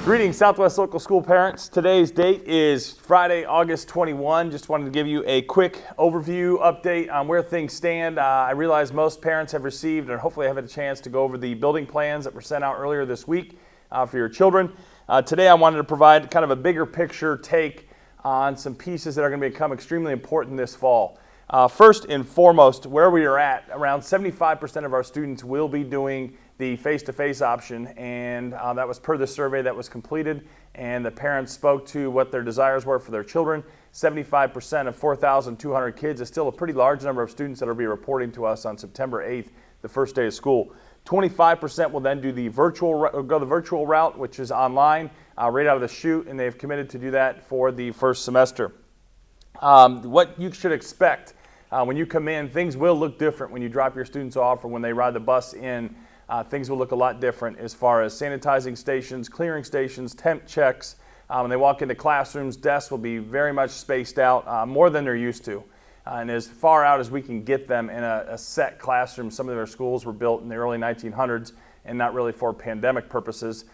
Greetings, Southwest Local School parents. Today's date is Friday, August 21. Just wanted to give you a quick overview update on where things stand. I realize most parents have received and hopefully have had a chance to go over the building plans that were sent out earlier this week for your children. Today I wanted to provide kind of a bigger picture take on some pieces that are going to become extremely important this fall. First and foremost, where we are at, around 75% of our students will be doing the face-to-face option, and that was per the survey that was completed, and the parents spoke to what their desires were for their children. 75% of 4,200 kids is still a pretty large number of students that will be reporting to us on September 8th, the first day of school. 25% will then do the virtual route, which is online, right out of the chute, and they've committed to do that for the first semester. What you should expect when you come in, things will look different when you drop your students off or when they ride the bus in. Things will look a lot different as far as sanitizing stations, clearing stations, temp checks. When they walk into classrooms, desks will be very much spaced out, more than they're used to. And as far out as we can get them in a set classroom. Some of their schools were built in the early 1900s and not really for pandemic purposes.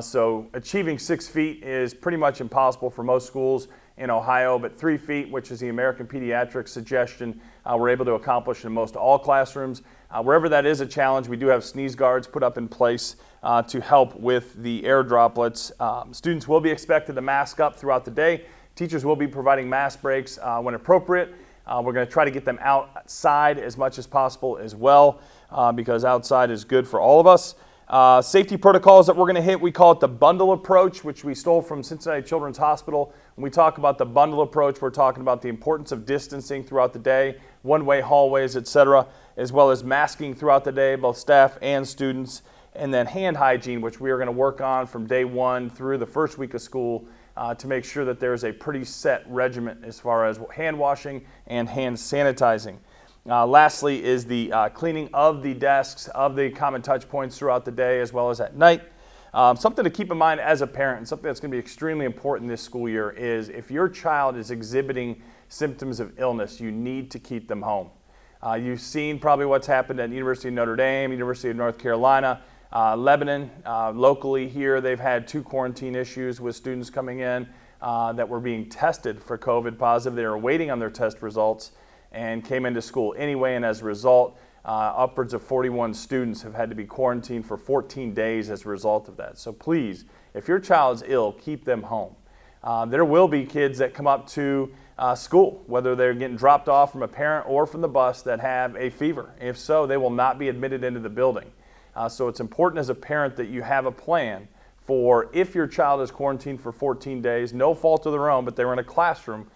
So achieving 6 feet is pretty much impossible for most schools in Ohio, but 3 feet, which is the American Pediatrics suggestion, we're able to accomplish in most all classrooms. Wherever that is a challenge, we do have sneeze guards put up in place to help with the air droplets. Students will be expected to mask up throughout the day. Teachers will be providing mask breaks when appropriate. We're going to try to get them outside as much as possible as well, because outside is good for all of us. Safety protocols that we're going to hit, we call it the bundle approach, which we stole from Cincinnati Children's Hospital. When we talk about the bundle approach, we're talking about the importance of distancing throughout the day, one-way hallways, etc., as well as masking throughout the day, both staff and students, and then hand hygiene, which we are going to work on from day one through the first week of school to make sure that there's a pretty set regimen as far as hand washing and hand sanitizing. Lastly is the cleaning of the desks, of the common touch points throughout the day as well as at night. Something to keep in mind as a parent, and something that's going to be extremely important this school year, is if your child is exhibiting symptoms of illness, you need to keep them home. You've seen probably what's happened at University of Notre Dame, University of North Carolina, Lebanon. Locally here, they've had 2 quarantine issues with students coming in that were being tested for COVID positive. They were waiting on their test results and came into school anyway, and as a result, upwards of 41 students have had to be quarantined for 14 days as a result of that. So please, if your child is ill, keep them home. There will be kids that come up to school, whether they're getting dropped off from a parent or from the bus, that have a fever. If so, they will not be admitted into the building. So it's important as a parent that you have a plan for if your child is quarantined for 14 days, no fault of their own, but they were in a classroom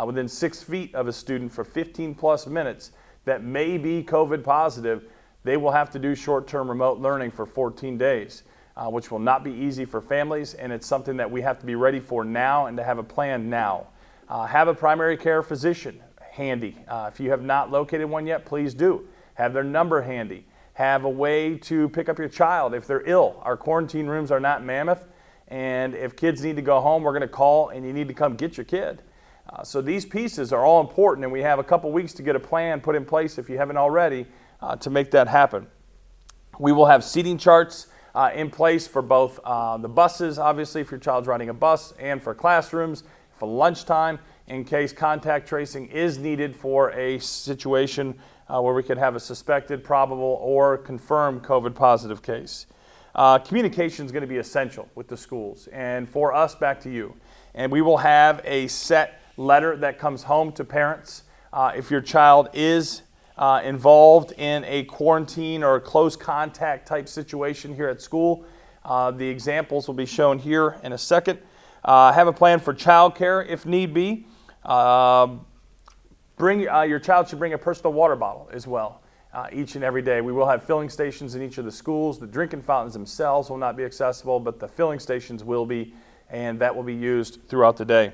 within 6 feet of a student for 15 plus minutes that may be COVID positive, they will have to do short-term remote learning for 14 days, which will not be easy for families, and it's something that we have to be ready for now and to have a plan now. Have a primary care physician handy. If you have not located one yet, please do. Have their number handy. Have a way to pick up your child if they're ill. Our quarantine rooms are not mammoth, and if kids need to go home, we're going to call and you need to come get your kid. So these pieces are all important, and we have a couple weeks to get a plan put in place, if you haven't already, to make that happen. We will have seating charts in place for both the buses, obviously, if your child's riding a bus, and for classrooms, for lunchtime, in case contact tracing is needed for a situation where we could have a suspected, probable, or confirmed COVID positive case. Communication is going to be essential with the schools, and for us, back to you. And we will have a set letter that comes home to parents if your child is involved in a quarantine or a close contact type situation here at school. The examples will be shown here in a second. Have a plan for childcare if need be. Your child should bring a personal water bottle as well each and every day. We will have filling stations in each of the schools. The drinking fountains themselves will not be accessible, but the filling stations will be, and that will be used throughout the day.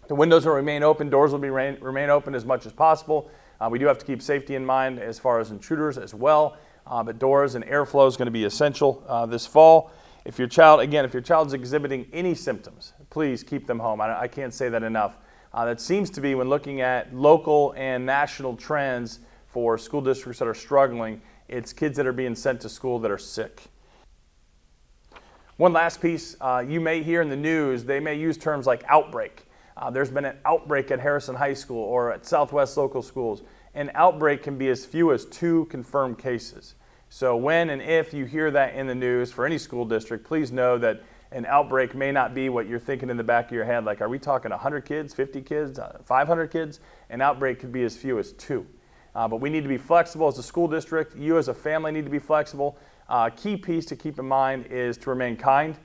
The windows will remain open, doors will remain open as much as possible. We do have to keep safety in mind as far as intruders as well, but doors and airflow is going to be essential this fall. If your child is exhibiting any symptoms, please keep them home. I can't say that enough. That seems to be, when looking at local and national trends for school districts that are struggling, it's kids that are being sent to school that are sick. One last piece, you may hear in the news, they may use terms like outbreak. There's been an outbreak at Harrison High School or at Southwest local schools. An outbreak can be as few as 2 confirmed cases. So when and if you hear that in the news for any school district, please know that an outbreak may not be what you're thinking in the back of your head, like are we talking 100 kids, 50 kids, 500 kids? An outbreak could be as few as 2. But we need to be flexible as a school district. You as a family need to be flexible. Key piece to keep in mind is to remain kind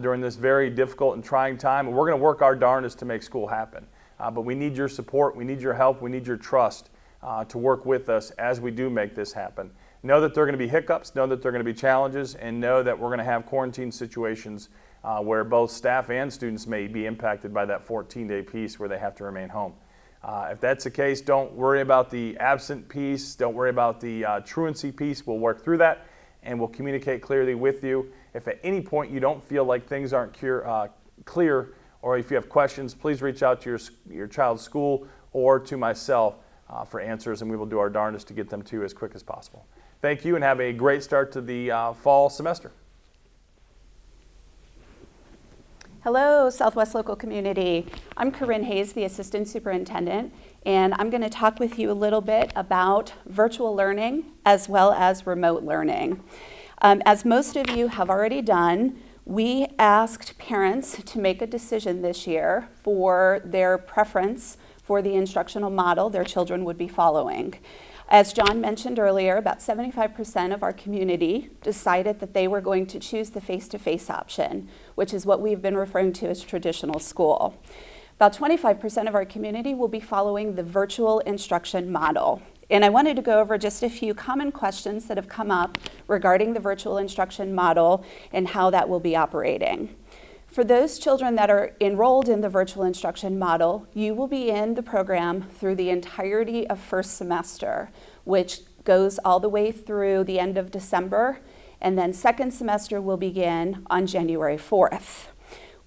during this very difficult and trying time. And we're going to work our darndest to make school happen. But we need your support, we need your help, we need your trust to work with us as we do make this happen. Know that there are going to be hiccups, know that there are going to be challenges, and know that we're going to have quarantine situations where both staff and students may be impacted by that 14-day piece where they have to remain home. If that's the case, don't worry about the absent piece, don't worry about the truancy piece. We'll work through that and we'll communicate clearly with you. If at any point you don't feel like things aren't clear, or if you have questions, please reach out to your child's school or to myself for answers, and we will do our darndest to get them to you as quick as possible. Thank you, and have a great start to the fall semester. Hello, Southwest Local Community. I'm Corinne Hayes, the Assistant Superintendent, and I'm going to talk with you a little bit about virtual learning as well as remote learning. As most of you have already done, we asked parents to make a decision this year for their preference for the instructional model their children would be following. As John mentioned earlier, about 75% of our community decided that they were going to choose the face-to-face option, which is what we've been referring to as traditional school. About 25% of our community will be following the virtual instruction model. And I wanted to go over just a few common questions that have come up regarding the virtual instruction model and how that will be operating. For those children that are enrolled in the virtual instruction model, you will be in the program through the entirety of first semester, which goes all the way through the end of December, and then second semester will begin on January 4th.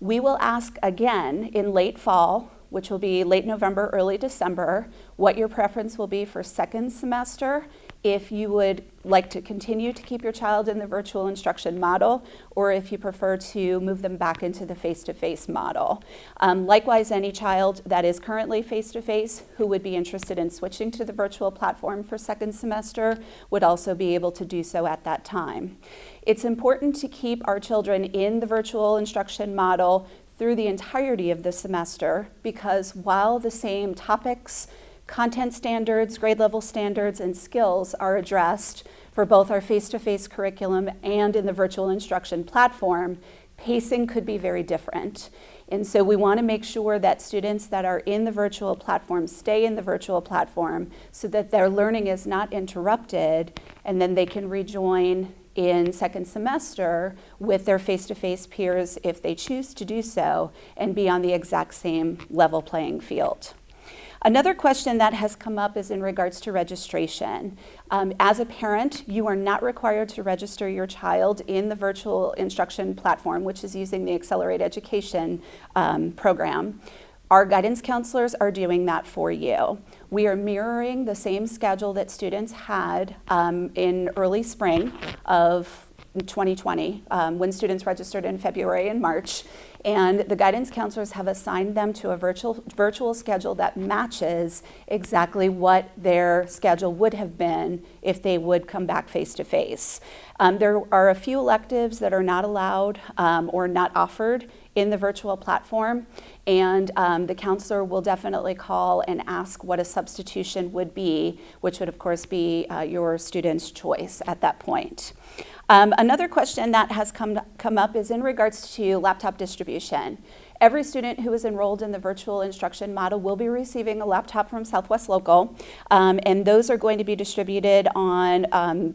We will ask again in late fall, which will be late November, early December, what your preference will be for second semester, if you would like to continue to keep your child in the virtual instruction model, or if you prefer to move them back into the face-to-face model. Likewise, any child that is currently face-to-face who would be interested in switching to the virtual platform for second semester would also be able to do so at that time. It's important to keep our children in the virtual instruction model through the entirety of the semester, because while the same topics, content standards, grade level standards, and skills are addressed for both our face-to-face curriculum and in the virtual instruction platform, pacing could be very different. And so we want to make sure that students that are in the virtual platform stay in the virtual platform so that their learning is not interrupted, and then they can rejoin in second semester with their face-to-face peers if they choose to do so and be on the exact same level playing field. Another question that has come up is in regards to registration. As a parent, you are not required to register your child in the virtual instruction platform, which is using the Accelerate Education program. Our guidance counselors are doing that for you. We are mirroring the same schedule that students had in early spring of 2020 when students registered in February and March. And the guidance counselors have assigned them to a virtual schedule that matches exactly what their schedule would have been if they would come back face-to-face. There are a few electives that are not allowed or not offered in the virtual platform, and the counselor will definitely call and ask what a substitution would be, which would of course be your student's choice at that point. Another question that has come up is in regards to laptop distribution. Every student who is enrolled in the virtual instruction model will be receiving a laptop from Southwest Local, and those are going to be distributed on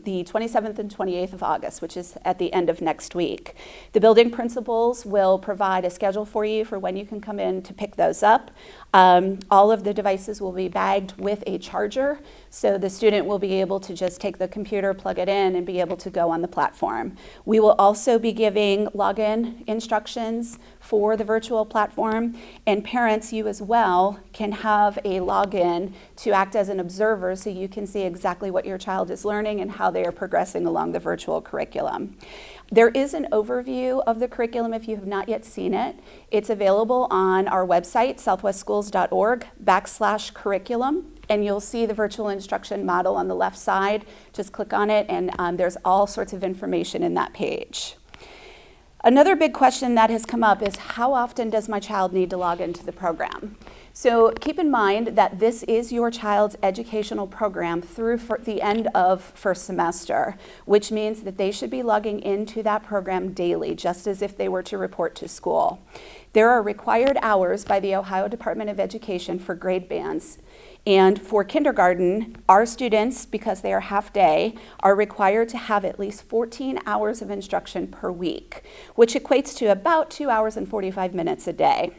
the 27th and 28th of August, which is at the end of next week. The building principals will provide a schedule for you for when you can come in to pick those up. All of the devices will be bagged with a charger, so the student will be able to just take the computer, plug it in, and be able to go on the platform. We will also be giving login instructions for the virtual virtual platform, and parents, you as well, can have a login to act as an observer so you can see exactly what your child is learning and how they are progressing along the virtual curriculum. There is an overview of the curriculum if you have not yet seen it. It's available on our website, southwestschools.org/curriculum, and you'll see the virtual instruction model on the left side. Just click on it, and there's all sorts of information in that page. Another big question that has come up is, how often does my child need to log into the program? So keep in mind that this is your child's educational program through the end of first semester, which means that they should be logging into that program daily, just as if they were to report to school. There are required hours by the Ohio Department of Education for grade bands. And for kindergarten, our students, because they are half day, are required to have at least 14 hours of instruction per week, which equates to about 2 hours and 45 minutes a day.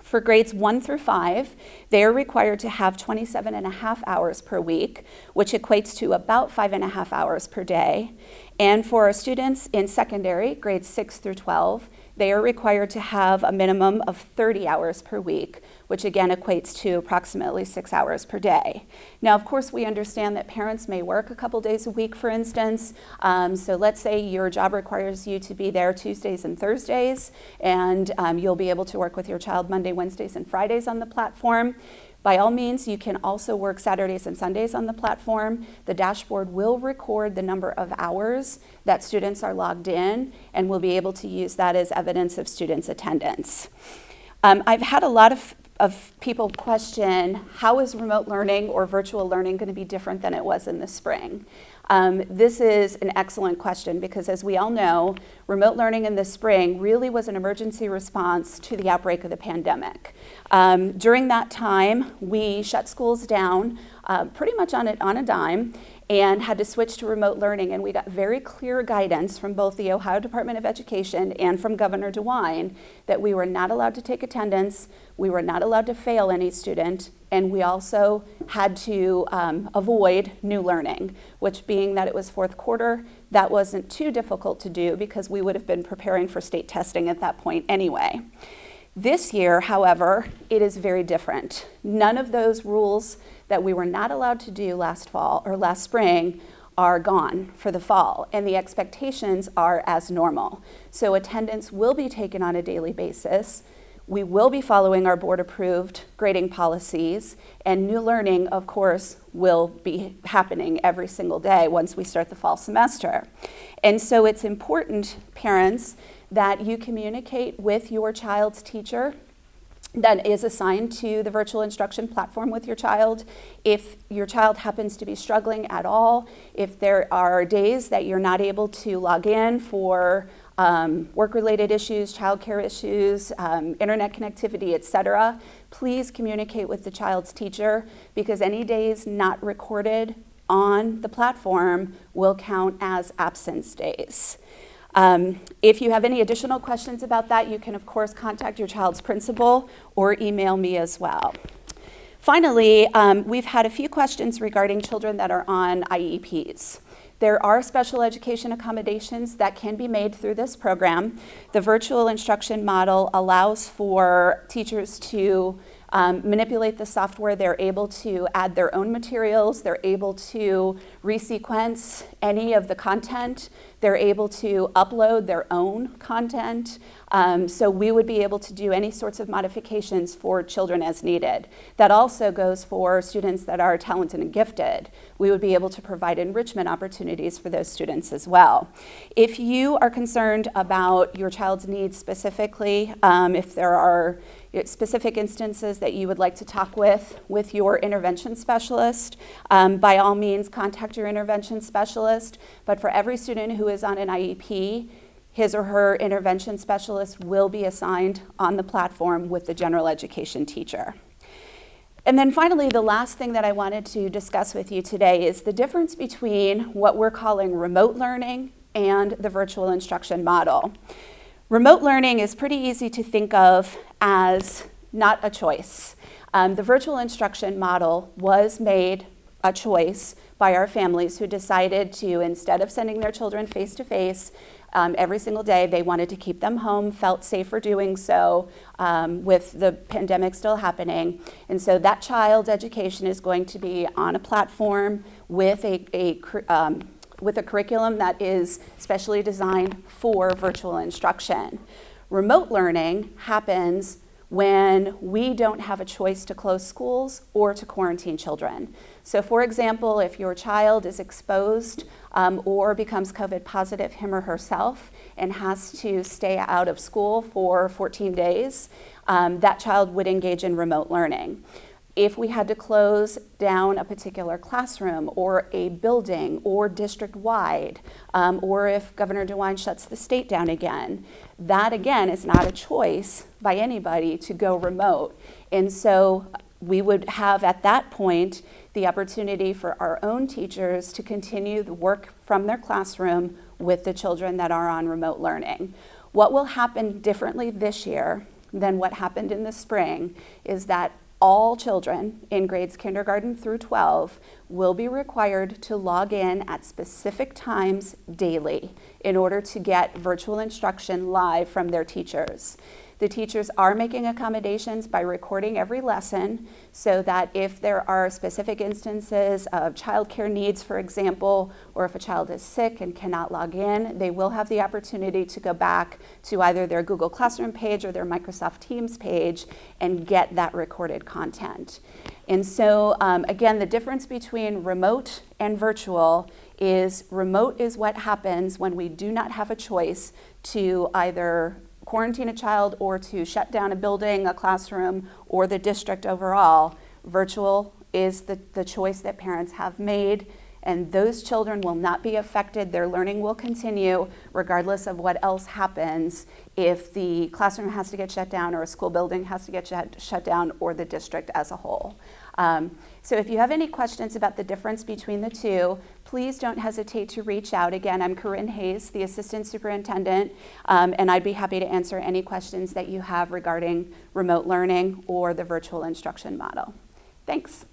For grades 1 through 5, they are required to have 27.5 hours per week, which equates to about 5.5 hours per day. And for our students in secondary, grades 6 through 12, they are required to have a minimum of 30 hours per week, which again equates to approximately 6 hours per day. Now, of course, we understand that parents may work a couple days a week, for instance. So let's say your job requires you to be there Tuesdays and Thursdays, and you'll be able to work with your child Monday, Wednesdays, and Fridays on the platform. By all means, you can also work Saturdays and Sundays on the platform. The dashboard will record the number of hours that students are logged in, and we'll be able to use that as evidence of students' attendance. I've had a lot of people question, how is remote learning or virtual learning going to be different than it was in the spring? This is an excellent question because, as we all know, remote learning in the spring really was an emergency response to the outbreak of the pandemic. During that time, we shut schools down pretty much on a dime and had to switch to remote learning, and we got very clear guidance from both the Ohio Department of Education and from Governor DeWine that we were not allowed to take attendance, we were not allowed to fail any student, and we also had to avoid new learning, which, being that it was fourth quarter, that wasn't too difficult to do because we would have been preparing for state testing at that point anyway. This year, however, it is very different. None of those rules that we were not allowed to do last spring are gone for the fall, and the expectations are as normal. So attendance will be taken on a daily basis. We will be following our board-approved grading policies, and new learning, of course, will be happening every single day once we start the fall semester. And so it's important, parents, that you communicate with your child's teacher that is assigned to the virtual instruction platform with your child. If your child happens to be struggling at all, if there are days that you're not able to log in for work-related issues, childcare issues, internet connectivity, etc., please communicate with the child's teacher, because any days not recorded on the platform will count as absence days. If you have any additional questions about that, you can, of course, contact your child's principal or email me as well. Finally, we've had a few questions regarding children that are on IEPs. There are special education accommodations that can be made through this program. The virtual instruction model allows for teachers to manipulate the software. They're able to add their own materials. They're able to resequence any of the content. They're able to upload their own content. So we would be able to do any sorts of modifications for children as needed. That also goes for students that are talented and gifted. We would be able to provide enrichment opportunities for those students as well. If you are concerned about your child's needs specifically, if there are specific instances that you would like to talk with your intervention specialist, by all means contact your intervention specialist. But for every student who is on an IEP, his or her intervention specialist will be assigned on the platform with the general education teacher. And then finally, the last thing that I wanted to discuss with you today is the difference between what we're calling remote learning and the virtual instruction model. Remote learning is pretty easy to think of as not a choice. The virtual instruction model was made a choice by our families who decided to, instead of sending their children face-to-face every single day, they wanted to keep them home, felt safer doing so with the pandemic still happening. And so that child's education is going to be on a platform with a curriculum that is specially designed for virtual instruction. Remote learning happens when we don't have a choice to close schools or to quarantine children. So for example, if your child is exposed or becomes COVID positive, him or herself, and has to stay out of school for 14 days, that child would engage in remote learning. If we had to close down a particular classroom or a building or district-wide, or if Governor DeWine shuts the state down again, that again is not a choice by anybody to go remote. And so we would have at that point the opportunity for our own teachers to continue the work from their classroom with the children that are on remote learning. What will happen differently this year than what happened in the spring is that all children in grades kindergarten through 12 will be required to log in at specific times daily in order to get virtual instruction live from their teachers. The teachers are making accommodations by recording every lesson so that if there are specific instances of childcare needs, for example, or if a child is sick and cannot log in, they will have the opportunity to go back to either their Google Classroom page or their Microsoft Teams page and get that recorded content. And so again, the difference between remote and virtual is remote is what happens when we do not have a choice to either quarantine a child or to shut down a building, a classroom, or the district overall. Virtual is the choice that parents have made, and those children will not be affected. Their learning will continue regardless of what else happens if the classroom has to get shut down or a school building has to get shut down or the district as a whole. So if you have any questions about the difference between the two, please don't hesitate to reach out. Again, I'm Corinne Hayes, the Assistant Superintendent, and I'd be happy to answer any questions that you have regarding remote learning or the virtual instruction model. Thanks.